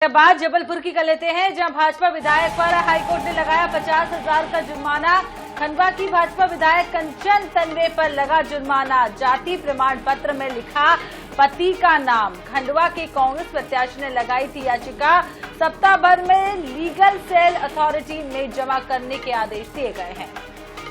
बाद जबलपुर की कर लेते हैं, जहां भाजपा विधायक पर हाईकोर्ट ने लगाया 50,000 का जुर्माना। खंडवा की भाजपा विधायक कंचन तन्वे पर लगा जुर्माना। जाति प्रमाण पत्र में लिखा पति का नाम। खंडवा के कांग्रेस प्रत्याशी ने लगाई थी याचिका। सप्ताह भर में लीगल सेल अथॉरिटी में जमा करने के आदेश दिए गए हैं।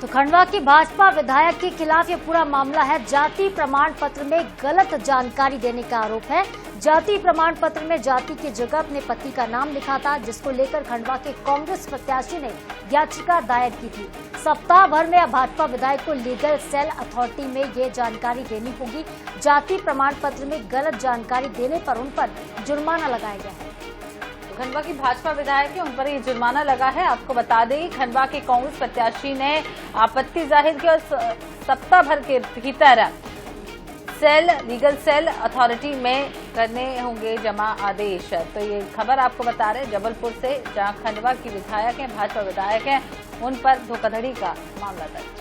तो खंडवा की भाजपा विधायक के खिलाफ ये पूरा मामला है। जाति प्रमाण पत्र में गलत जानकारी देने का आरोप है। जाति प्रमाण पत्र में जाति की जगह अपने पति का नाम लिखा था, जिसको लेकर खंडवा के कांग्रेस प्रत्याशी ने याचिका दायर की थी। सप्ताह भर में अब भाजपा विधायक को लीगल सेल अथॉरिटी में ये जानकारी देनी होगी। जाति प्रमाण पत्र में गलत जानकारी देने पर उन पर जुर्माना लगाया गया है। खंडवा की भाजपा विधायक है, उन पर ये जुर्माना लगा है। आपको बता दें, खंडवा के कांग्रेस प्रत्याशी ने आपत्ति जाहिर की और सप्ताह भर के भीतर लीगल सेल अथॉरिटी में करने होंगे जमा आदेश। तो ये खबर आपको बता रहे जबलपुर से, जहां खंडवा की विधायक हैं, भाजपा विधायक हैं, उन पर धोखाधड़ी का मामला दर्ज।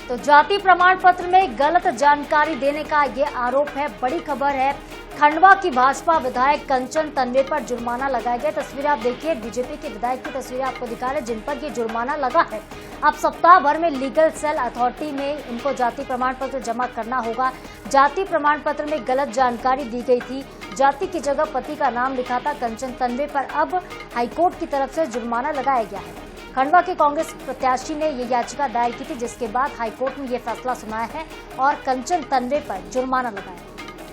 तो जाति प्रमाण पत्र में गलत जानकारी देने का ये आरोप है। बड़ी खबर है, खंडवा की भाजपा विधायक कंचन तन्वे पर जुर्माना लगाया गया। तस्वीरें आप देखिए, बीजेपी के विधायक की तस्वीरें आपको दिखा रहे, जिन पर ये जुर्माना लगा है। अब सप्ताह भर में लीगल सेल अथॉरिटी में इनको जाति प्रमाण पत्र जमा करना होगा। जाति प्रमाण पत्र में गलत जानकारी दी गई थी, जाति की जगह पति का नाम लिखा था कंचन तन्वे पर। अब हाईकोर्ट की तरफ से जुर्माना लगाया गया है। खंडवा के कांग्रेस प्रत्याशी ने ये याचिका दायर की थी, जिसके बाद हाईकोर्ट ने ये फैसला सुनाया है और कंचन तन्वे पर जुर्माना लगाया।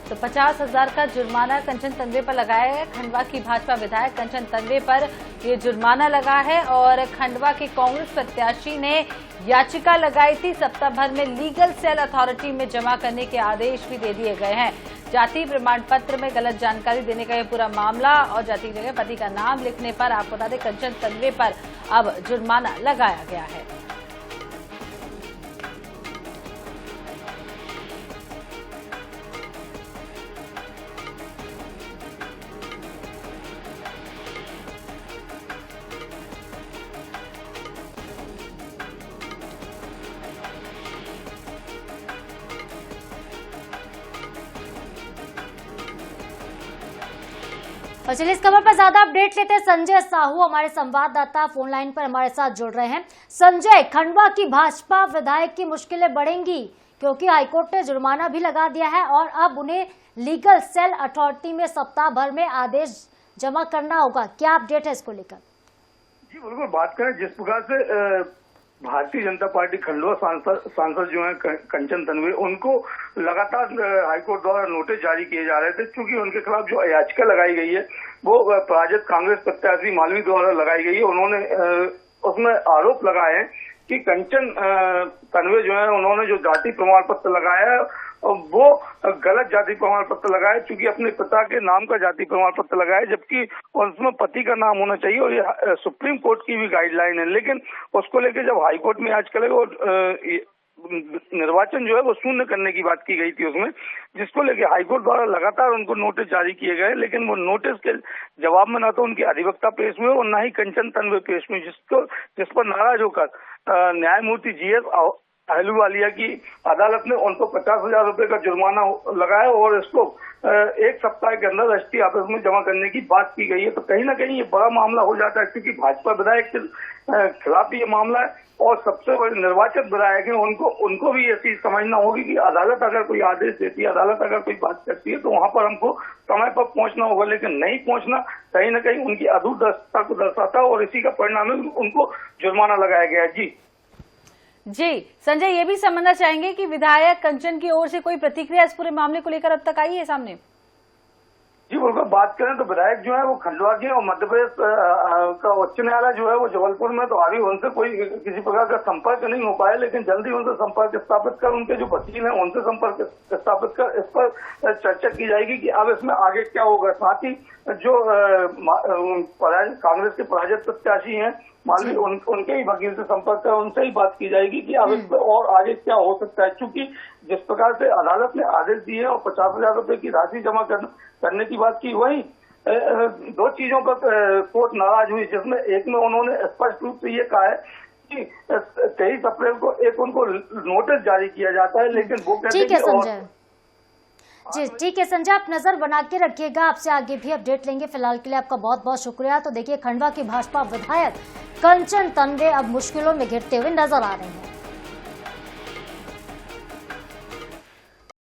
तो 50,000 का जुर्माना कंचन तन्वे पर लगाया है। खंडवा की भाजपा विधायक कंचन तन्वे पर ये जुर्माना लगा है और खंडवा के कांग्रेस प्रत्याशी ने याचिका लगाई थी। सप्ताह भर में लीगल सेल अथॉरिटी में जमा करने के आदेश भी दे दिए गए हैं। जाति प्रमाण पत्र में गलत जानकारी देने का यह पूरा मामला और जाति की जगह पति का नाम लिखने पर आपको बता दें कंचन तन्वे पर अब जुर्माना लगाया गया है। और चलिए इस खबर पर ज्यादा अपडेट लेते हैं। संजय साहू हमारे संवाददाता फोन लाइन पर हमारे साथ जुड़ रहे हैं। संजय, खंडवा की भाजपा विधायक की मुश्किलें बढ़ेंगी क्योंकि हाईकोर्ट ने जुर्माना भी लगा दिया है और अब उन्हें लीगल सेल अथॉरिटी में सप्ताह भर में आदेश जमा करना होगा। क्या अपडेट है इसको लेकर? जी बिल्कुल, बात करें जिस प्रकार से भारतीय जनता पार्टी खंडवा सांसद जो है कंचन तन्वे, उनको लगातार हाईकोर्ट द्वारा नोटिस जारी किए जा रहे थे, क्योंकि उनके खिलाफ जो याचिका लगाई गई है वो पराजित कांग्रेस प्रत्याशी मालवी द्वारा लगाई गई है। उन्होंने उसमें आरोप लगाए हैं कि कंचन तन्वे जो है, उन्होंने जो जाति प्रमाण पत्र लगाया है वो गलत जाति प्रमाण पत्र लगाया, क्योंकि अपने पिता के नाम का जाति प्रमाण पत्र लगाया, जबकि उसमें पति का नाम होना चाहिए और ये सुप्रीम कोर्ट की भी गाइडलाइन है। लेकिन उसको लेकर जब हाईकोर्ट में आज कल निर्वाचन जो है वो शून्य करने की बात की गई थी उसमें, जिसको लेकर हाईकोर्ट द्वारा लगातार उनको नोटिस जारी किए गए। लेकिन वो नोटिस के जवाब में ना तो उनके अधिवक्ता पेश हुए और ना ही कंचन तन्वे पेश हुए, जिस पर नाराज होकर न्यायमूर्ति GS अहलूवालिया की अदालत ने उनको 50,000 रुपए का जुर्माना लगाया और इसको एक सप्ताह के अंदर रजिस्ट्री ऑफिस में जमा करने की बात की गई है। तो कहीं ना कहीं ये बड़ा मामला हो जाता है, क्योंकि भाजपा विधायक के खिलाफ ये मामला है और सबसे बड़े निर्वाचित विधायक हैं, उनको भी ये चीज समझना होगी कि अदालत अगर कोई आदेश देती है, अदालत अगर कोई बात करती है, तो वहां पर हमको समय पर पहुंचना होगा। लेकिन नहीं पहुंचना कहीं ना कहीं उनकी अधूरदर्शिता को दर्शाता है और इसी का परिणाम उनको जुर्माना लगाया गया है। जी संजय, ये भी समझना चाहेंगे कि विधायक कंचन की ओर से कोई प्रतिक्रिया इस पूरे मामले को लेकर अब तक आई है सामने? जी बिल्कुल, बात करें तो विधायक जो है वो खंडवा के और मध्य प्रदेश का उच्च न्यायालय जो है वो जबलपुर में, तो अभी उनसे कोई किसी प्रकार का संपर्क नहीं हो पाया, लेकिन जल्दी उनसे संपर्क स्थापित कर उनके जो वकील हैं उनसे संपर्क स्थापित कर इस पर चर्चा की जाएगी कि अब इसमें आगे क्या होगा। साथ ही जो कांग्रेस के पराजित प्रत्याशी हैं मालवीय उनके ही वकील से संपर्क कर उनसे ही बात की जाएगी कि अब इस पर और आगे क्या हो सकता है, क्योंकि जिस प्रकार से अदालत ने आदेश दिए और 50,000 रुपए की राशि जमा करने की बात की, वही दो चीजों पर कोर्ट नाराज हुई, जिसमें एक में उन्होंने स्पष्ट रूप से ये कहा है कि 23 अप्रैल को एक उनको नोटिस जारी किया जाता है, लेकिन वो कहते हैं कि जी ठीक है संजय, आप नजर बना के रखिएगा, आपसे आगे भी अपडेट लेंगे। फिलहाल के लिए आपका बहुत बहुत शुक्रिया। तो देखिए, खंडवा की भाजपा विधायक कंचन तन्वे अब मुश्किलों में घिरते हुए नजर आ रहे हैं।